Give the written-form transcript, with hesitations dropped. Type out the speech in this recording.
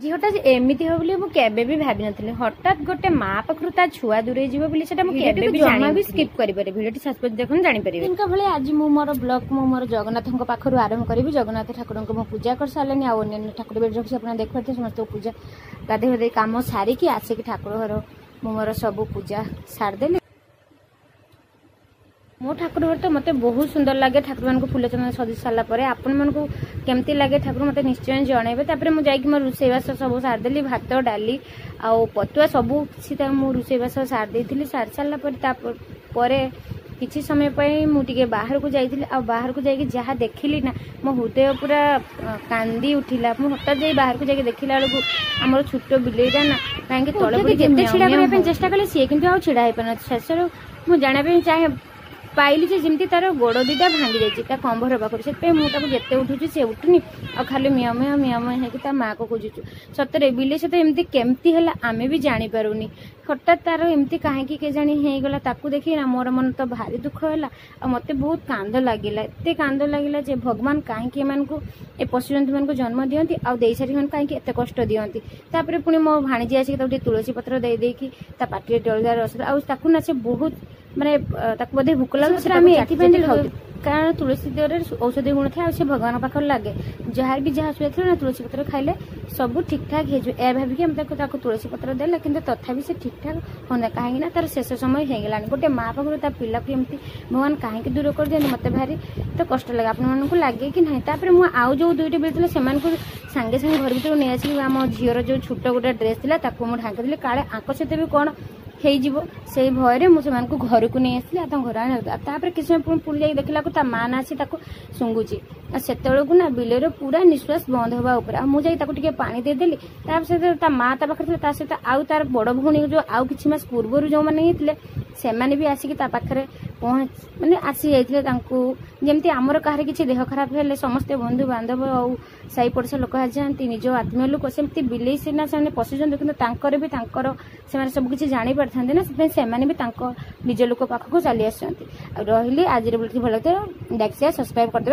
Zeta एमती हो बोली मुझे भी भाभी नी हठात गोटे माँ पाखु ता छुआ दूरे जीव बोली जमा भी स्किप करें भिडियो शेष देखो जापर इनका भाई आज मु मोर ब्लॉग मु मोर जगन्नाथ पाखर आरंभ करी जगन्नाथ ठाकुर को पूजा कर सारे आउ अन्य ठाकुर बेट रखी आप देखते समस्त पूजा गाधे कम सारिकी आसिक ठाकुर घर मु मोर सब पूजा सारदे मो ठाकुर घर तो मत बहुत सुंदर लगे ठाकुर मान फूल चंदन सजी सारापर आपण मन को केमती लगे ठाकुर मत निश्चय जनइबे तापर मुझे जाकि मो रोसईबास सब सारदेली भात डाली आउ पतुआ सबू किसी मो रोसईबास सारदे सारी सारापर किसी समय मुझे बाहर को जाइए आ बाहर को जाकि जहाँ देखिली ना मो हृदय पूरा कांदी उठिला मुझे हठात जाए बाहर को जाकि देखला बेलू आम छोट बिलेटा ना कहीं तले जिते छिड़ा करने चेष्टा कले सी कि छिड़ा हो पार शेष मुझे जाना चाहे पाइली जमी तार गोड़ दीटा भांगी जाइए कंबर पाखर से मुझे जिते उठुची से उठुनी आ खाली मियाँ मियाँ मियाँ मियाँ होगी माँ को खोजुचु सतरे बिले सहित एमती केमती है आमे भी जानीपारूनी हठात तार एमती कहीं के जानी होगला ताकू देखी ना मोर मन तो भारी दुख है मत बहुत कांद लगिला एत कांद लगिला जे भगवान कहीं को ए पशुजंतु मान को जन्म दियंती आ दे सारी कहीं एत कष्ट दियंती तापर पुणी मो भाणीजी आसिक तुलसी पत्र दे पार्टी डलदार रस आकू ना से बहुत माने बोधे भूक लगे कारण तुलसी देवर औषधि गुण था से भगवान पाखर लगे जार भी जहाँ शुए ना तुलसी पत्र खाइले सब ठीक ठाक हो भाविक तुलसी पत्र देला कि तथापि से ठीक ठाक होना कहीं तार शेष समय हो गलानी गोटे माँ पाखर ता पिला को एमती भगवान कहीं दूर कर दिखाते मत भारी तो कष्ट लगे आपण को लगे कि ना तापर मुझे आउ जो दुईटी बेलते से सांगे सांगे घर भर नहीं आसिक आम झीर जो छोट गोटे ड्रेस था ढांकी देली काले आंक सहित भी कौन से भय मुझे घर को नहीं आसली घर आने किसी समय पुणी जा देखला माँ ना आसी शुंगुची से ना बिलर पूरा निश्वास बंद होगा ऊपर मुझे टे पानी देदेली सहित माँ पाखे सहित आउ तार बड़ भौणी जो आउ कि मास पूर्व जो मैंने से भी आसिक पाखे पहुँच मैंने आसी जाइए जमती आमर कहार किसी देह खराब है समस्ते बंधु बांधव और साई पड़ोसा लोक जाती निज आत्मीय लोक सेमती बिले सीना से पशुजंतु कि भी से सब किसी जानी पारि से भी निज लोक पाखक चली आसती रही आज भल लगे लाइक शेयर सब्सक्राइब करदे।